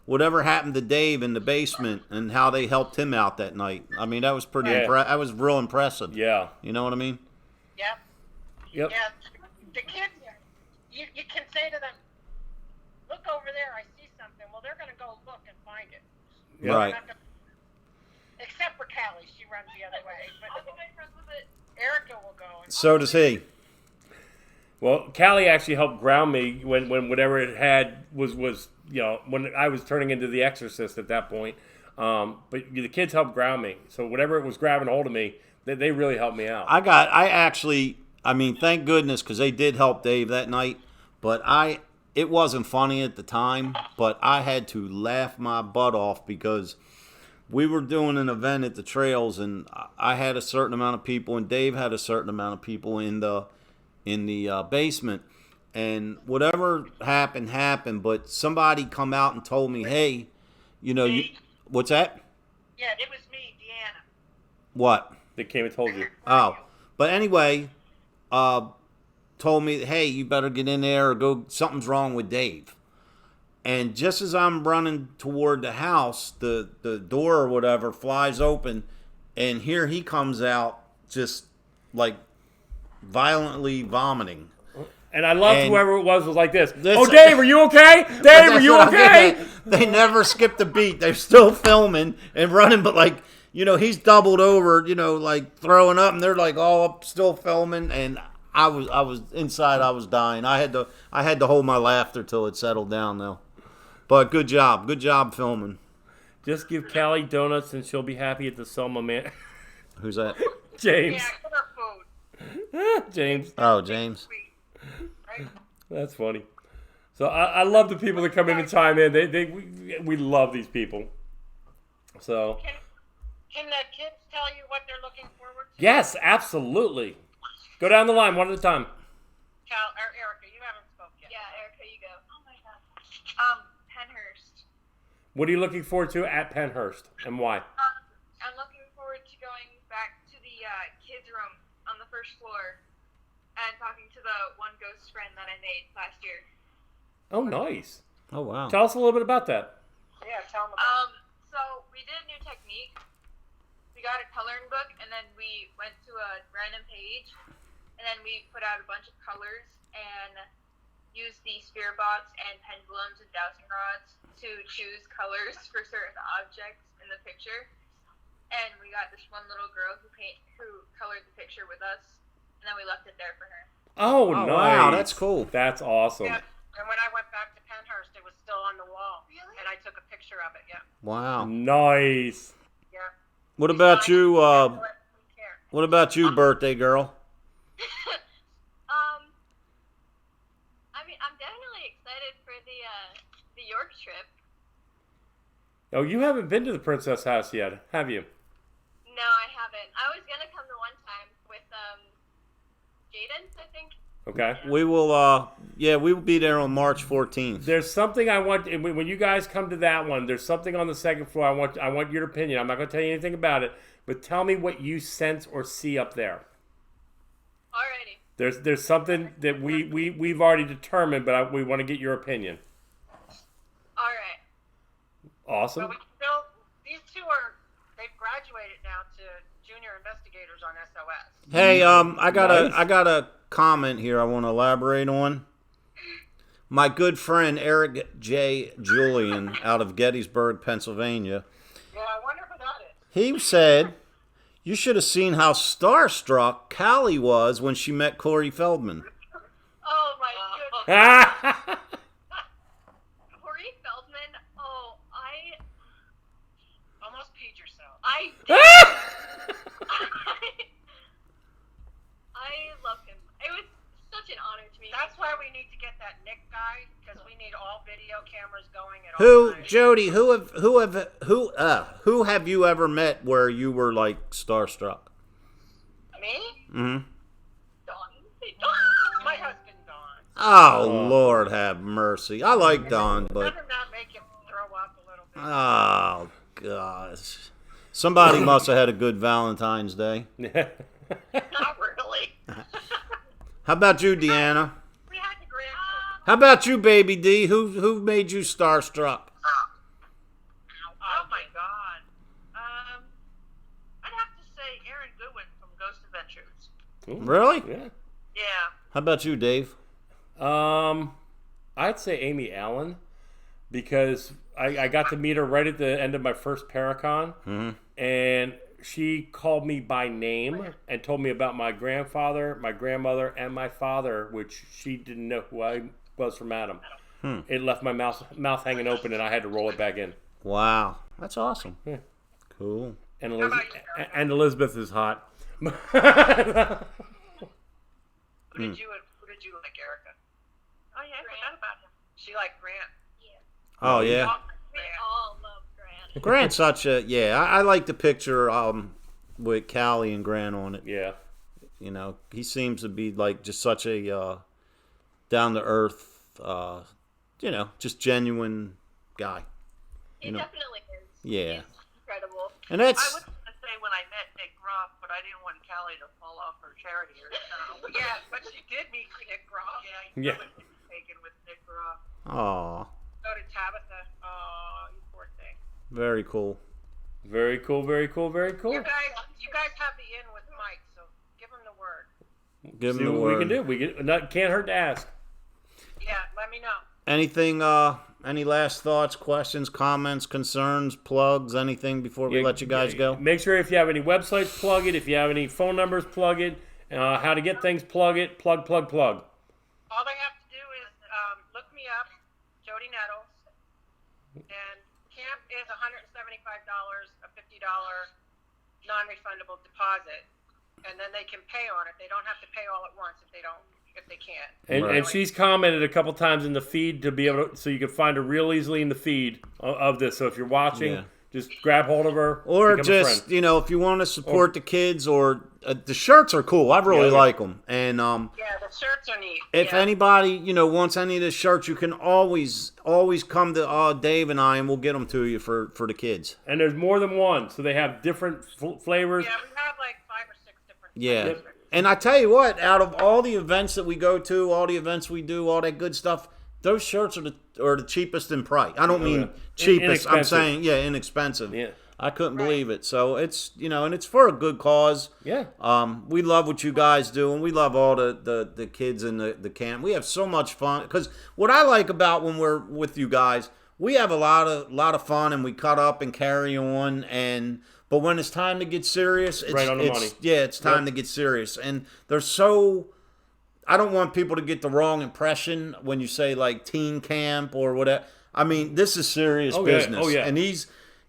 whatever happened to Dave in the basement and how they helped him out that night. I mean, that was pretty that was real impressive. Yeah. You know what I mean? Yep. Yep. Yeah. The kids, you can say to them, "Look over there, I see something." Well, they're going to go look and find it. Yeah. Right. Except for Callie, she runs the other way. But Erica will go. So does he. Well, Callie actually helped ground me when whatever it had was when I was turning into the Exorcist at that point. But the kids helped ground me. So whatever it was grabbing hold of me, they really helped me out. I mean, thank goodness, because they did help Dave that night. But it wasn't funny at the time, but I had to laugh my butt off because we were doing an event at the trails, and I had a certain amount of people, and Dave had a certain amount of people in the basement, and whatever happened. But somebody come out and told me, "Hey, what's that?" Yeah, it was me, Deanna. What? They came and told you. Oh, but anyway, told me, "Hey, you better get in there or go. Something's wrong with Dave." And just as I'm running toward the house, the door or whatever flies open, and here he comes out, just like violently vomiting. And I loved And whoever it was like this. this- Oh, Dave, are you okay? Dave, are you okay? They never skipped a beat. They're still filming and running, but like, he's doubled over, like throwing up, and they're like all up, still filming, and I was inside. I was dying. I had to hold my laughter till it settled down though. But good job filming. Just give Callie donuts and she'll be happy at the Selma man. Who's that? James. Yeah, give her food. James. Oh, James. Sweet. Right? That's funny. So I love the people that come in and chime in. We love these people. So Can the kids tell you what they're looking forward to? yes, absolutely. Go down the line one at a time. Cal or Erica, you haven't spoke yet. Yeah, Erica, you go. Oh my god. Penhurst. What are you looking forward to at Penhurst and why? I'm looking forward to going back to the kids' room on the first floor and talking to the one ghost friend that I made last year. Oh, nice. Oh, wow. Tell us a little bit about that. Yeah, tell them about So we did a new technique. We got a coloring book, and then we went to a random page, and then we put out a bunch of colors and used the sphere box and pendulums and dowsing rods to choose colors for certain objects in the picture. And we got this one little girl who colored the picture with us, and then we left it there for her. Oh, Oh, nice. wow, that's cool. That's awesome. Yeah, and when I went back to Penhurst, it was still on the wall. Really? And I took a picture of it, yeah. Wow. Nice. Yeah. What about you? We care. What about you, birthday girl? I mean, I'm definitely excited for the York trip. Oh, you haven't been to the Princess House yet, have you? No, I haven't. I was gonna come the one time with Jaden, I think. Okay. We will. We will be there on March 14th. There's something I want when you guys come to that one. There's something on the second floor. I want your opinion. I'm not going to tell you anything about it, but tell me what you sense or see up there. Alrighty. There's something that we've already determined, but we want to get your opinion. Alright. Awesome. But we these two they've graduated now to junior investigators on SOS. Hey, I Nice. got a comment here I want to elaborate on. My good friend Eric J. Julian out of Gettysburg, Pennsylvania, Yeah, I wonder who that is. he said, "You should have seen how starstruck Callie was when she met Corey Feldman." Oh my goodness. Oh, Corey Feldman. Oh, Almost peed yourself. I did. I love him. It was such an honor to meet him. That's why we need to get that Nick guy, because we need all video cameras going at all times. Jody, who have you ever met where you were like starstruck? Me? Mm-hmm. Dawn. My husband, Don. Oh, Lord have mercy. I like Don, but Doesn't that make him throw up a little bit? oh gosh, somebody must have had a good Valentine's Day. Not really. How about you, Deanna? We had the grandchildren. How about you, baby D? Who made you starstruck? Oh my God. I'd have to say Aaron Goodwin from Ghost Adventures. Really? yeah. Yeah. How about you, Dave? I'd say Amy Allen because I got to meet her right at the end of my first Paracon, and she called me by name and told me about my grandfather, my grandmother, and my father, which she didn't know who I was from Adam. It left my mouth hanging open, and I had to roll it back in. Wow, that's awesome. Yeah. Cool. And about Elizabeth, you, and Elizabeth is hot. Who did you like, Erica? Oh yeah, I forgot about him. She liked Grant. Oh yeah. We all love Grant. Grant's such a I like the picture with Callie and Grant on it. Yeah. You know, he seems to be like just such a down to earth, just genuine guy. He definitely is. Yeah. He's incredible. And I that's was going to say when I met Nick Groff, but I didn't want Callie to fall off her charity or something. Yeah, but she did meet Nick Groff. Yeah, Yeah. taken with Nick Groff. aw, So did Tabitha. Oh, you poor thing. very cool. Very cool, very cool, very cool. You guys have the in with Mike, so give him the word. Give See him the what word. we can do. Can't hurt to ask. Yeah, let me know. Anything any last thoughts, questions, comments, concerns, plugs, anything before we let you guys go? Make sure if you have any websites, plug it. If you have any phone numbers, plug it. How to get things, plug it. Plug. All they have to do is look me up, Jody Nettles, and camp is $175, a $50 non-refundable deposit, and then they can pay on it. They don't have to pay all at once if they can't. And she's commented a couple times in the feed to be able to, so you can find her real easily in the feed of this. So if you're watching, just grab hold of her, or become a just friend. if you want to support the kids, or the shirts are cool. I really like them, and the shirts are neat. if anybody wants any of the shirts, you can always come to Dave and I, and we'll get them to you for the kids. And there's more than one, so they have different flavors. Yeah, we have like 5 or 6 different. Yeah. flavors. And I tell you what, out of all the events that we go to, all the events we do, all that good stuff, those shirts are the cheapest in price. I don't mean cheapest. I'm saying, inexpensive. Yeah. I couldn't believe it. So it's, and it's for a good cause. Yeah. We love what you guys do, and we love all the kids in the camp. We have so much fun. Because what I like about when we're with you guys, we have a lot of fun, and we cut up and carry on, but when it's time to get serious, it's right on the money. Yeah, it's time to get serious. And I don't want people to get the wrong impression when you say like teen camp or whatever. I mean, this is serious business. Oh, yeah. And these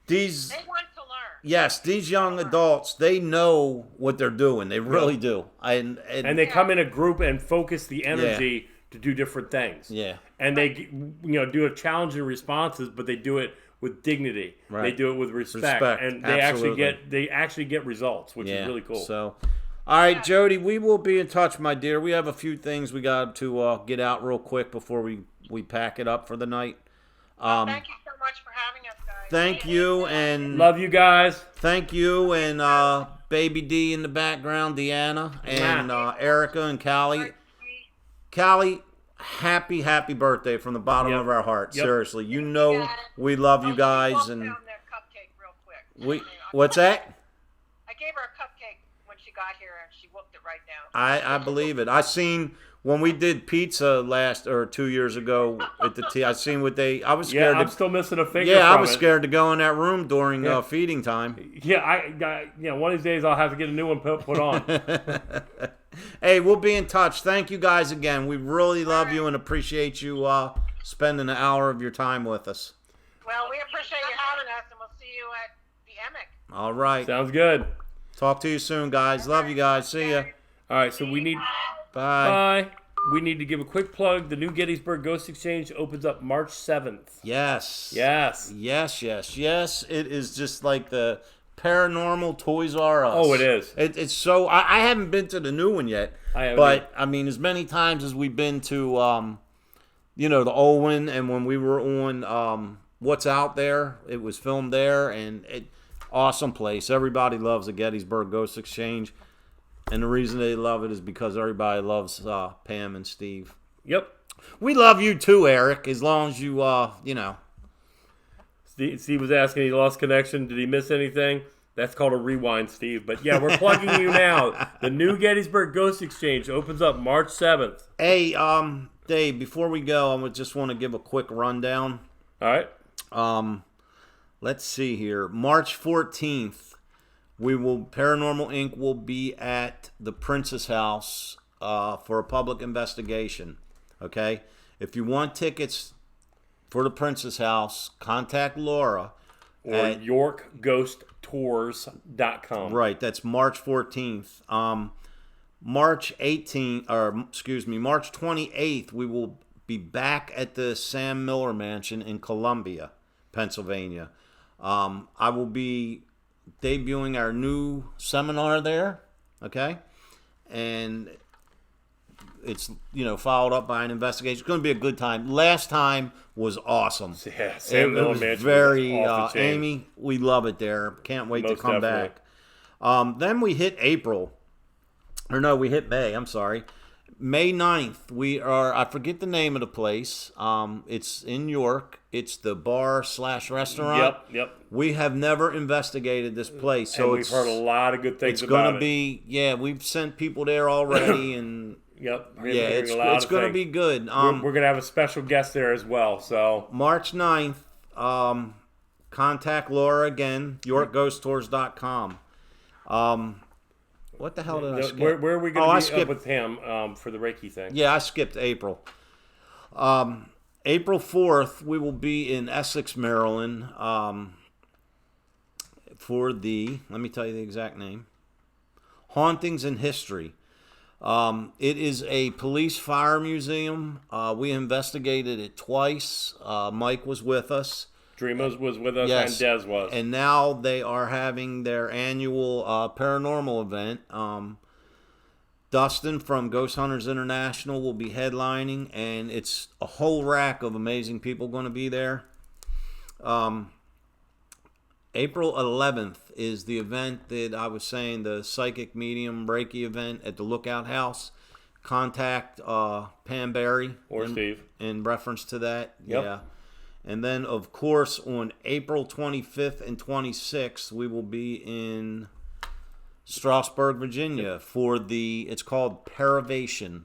They want to learn. yes, these young adults, they know what they're doing. They really do. And they come in a group and focus the energy to do different things. Yeah. And they do a challenging responses, but they do it with dignity. Right. They do it with respect. And they actually get results, which is really cool. So, all right, Jody, we will be in touch, my dear. We have a few things we got to get out real quick before we pack it up for the night. Thank you so much for having us, guys. Thank you, and Love you guys. thank you, and Baby D in the background, Deanna, and Erica and Callie. Callie, happy birthday from the bottom of our heart. Yep. Seriously, we love you guys, and Down their cupcake real quick. what's that? I gave her a cupcake when she got here, and she whooped it right down. I believe it. I seen when we did pizza 2 years ago at the I seen what I was scared. I'm still missing a finger. I from was it. scared to go in that room during feeding time. Yeah, one of these days I'll have to get a new one put on. Hey, we'll be in touch. Thank you guys again. We really love you and appreciate you spending an hour of your time with us. Well, we appreciate you having us, and we'll see you at the Emic. All right. Sounds good. Talk to you soon, guys. Love you guys. See ya. All right, so we need Bye. we need to give a quick plug. The new Gettysburg Ghost Exchange opens up March 7th. Yes. Yes. It is just like the Paranormal Toys R Us. Oh, it is. It's so. I haven't been to the new one yet. I haven't But I mean, as many times as we've been to, the old one, and when we were on What's Out There, it was filmed there, and awesome place. Everybody loves the Gettysburg Ghost Exchange, and the reason they love it is because everybody loves Pam and Steve. Yep. We love you too, Eric. As long as you, Steve was asking, he lost connection. Did he miss anything? That's called a rewind, Steve. But yeah, we're plugging you now. The new Gettysburg Ghost Exchange opens up March 7th. Hey, Dave, before we go, I just want to give a quick rundown. All right. Let's see here. March 14th, Paranormal Inc. will be at the Princess House for a public investigation. Okay? If you want tickets for the Princess House, contact Laura Or at YorkGhostTours.com. Right, that's March 14th. March 28th, we will be back at the Sam Miller Mansion in Columbia, Pennsylvania. I will be debuting our new seminar there, okay? And it's, followed up by an investigation. It's going to be a good time. Last time was awesome. Yeah, Sam Miller was Mansion very, was off the chain. Amy, we love it there. Can't wait to Most come definitely. back. Then we hit April. Or no, we hit May. I'm sorry. May 9th, I forget the name of the place. It's in York. It's the bar/restaurant. Yep. We have never investigated this place. So and we've heard a lot of good things it's about going to it. be, we've sent people there already, and Yep. Yeah, it's going to be good. We're going to have a special guest there as well. So March 9th, contact Laura again, YorkGhostTours.com. What the hell did I skip? Where are we going to be skip with him for the Reiki thing? Yeah, I skipped April. April 4th, we will be in Essex, Maryland, for the, let me tell you the exact name, Hauntings in History. It is a police fire museum. We investigated it twice. Mike was with us. Dreamos was with us, Yes. and Des was. And now they are having their annual paranormal event. Dustin from Ghost Hunters International will be headlining, and it's a whole rack of amazing people going to be there. April 11th is the event that I was saying, the Psychic Medium Reiki event at the Lookout House. Contact Pam Barry. Or Steve. In reference to that. Yep. Yeah. And then, of course, on April 25th and 26th, we will be in Strasburg, Virginia for it's called Paravation.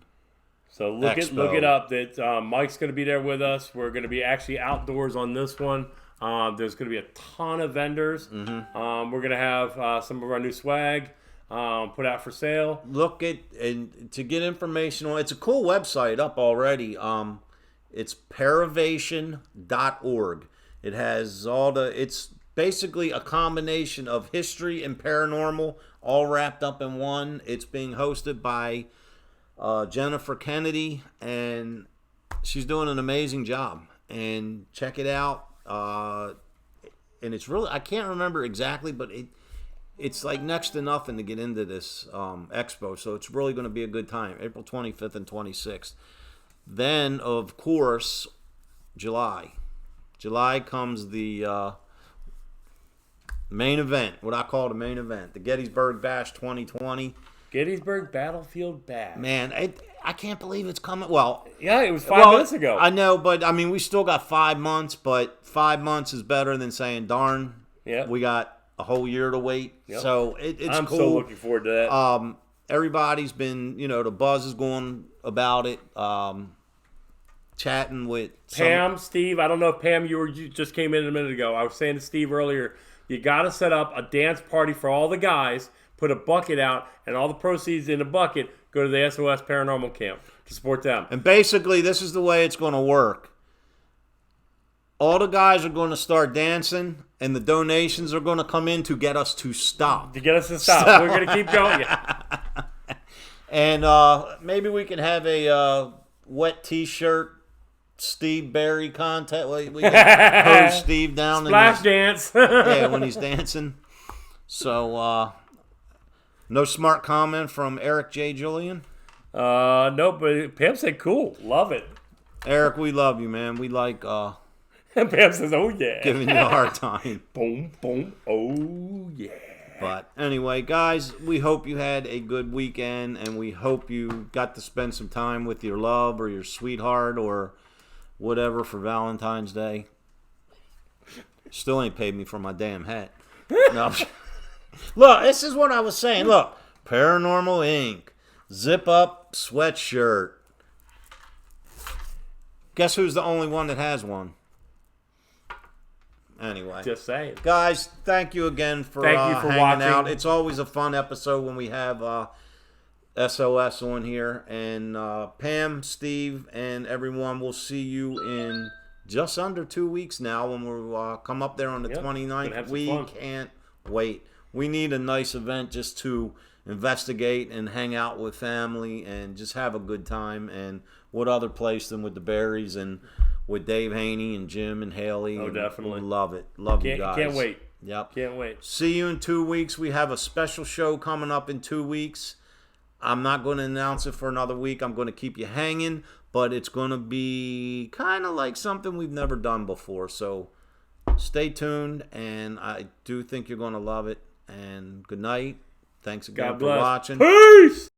So look Expo. it up. That Mike's going to be there with us. We're going to be actually outdoors on this one. There's going to be a ton of vendors. Mm-hmm. We're going to have some of our new swag put out for sale. Look at, and to get information on, it's a cool website up already. It's paravation.org. It has it's basically a combination of history and paranormal all wrapped up in one. It's being hosted by Jennifer Kennedy, and she's doing an amazing job. And check it out. And it's really, I can't remember exactly, but it's like next to nothing to get into this expo. So it's really going to be a good time. April 25th and 26th. Then, of course, July. July comes the main event, what I call the main event, the Gettysburg Bash 2020. Gettysburg Battlefield Bash. Man, I can't believe it's coming. Well, yeah, it was 5 minutes ago. I know, but I mean, we still got 5 months, but 5 months is better than saying, darn, we got a whole year to wait. Yep. So it's I'm cool. so looking forward to that. Everybody's been, the buzz is going about it. Chatting with Pam, Steve. I don't know if Pam, you just came in a minute ago. I was saying to Steve earlier, you got to set up a dance party for all the guys, put a bucket out, and all the proceeds in a bucket go to the SOS Paranormal Camp to support them. And basically, this is the way it's going to work. All the guys are going to start dancing, and the donations are going to come in to get us to stop. To get us to stop. We're going to keep going. And maybe we can have a wet T-shirt Steve Barry contest. We can hose Steve down. Splash dance. Yeah, when he's dancing. So, no smart comment from Eric J. Julian? No, but Pam said cool. Love it. Eric, we love you, man. We like And Pam says, oh, yeah. giving you a hard time. Boom, boom, oh, yeah. But anyway, guys, we hope you had a good weekend, and we hope you got to spend some time with your love or your sweetheart or whatever for Valentine's Day. Still ain't paid me for my damn hat. No. Look, this is what I was saying. Look, Paranormal Inc. Zip up sweatshirt. Guess who's the only one that has one? Anyway. Just saying. Guys, thank you again for hanging watching. out. It's always a fun episode when we have SOS on here. And Pam, Steve, and everyone, will see you in just under 2 weeks now when we come up there on the 29th. We can't wait. We need a nice event just to investigate and hang out with family and just have a good time. And what other place than with the Berries and with Dave Haney and Jim and Haley. Oh, definitely. Love it. Love you guys. Can't wait. Yep. Can't wait. See you in 2 weeks. We have a special show coming up in 2 weeks. I'm not going to announce it for another week. I'm going to keep you hanging, but it's going to be kind of like something we've never done before. So stay tuned, and I do think you're going to love it. And good night. Thanks again for watching. Peace!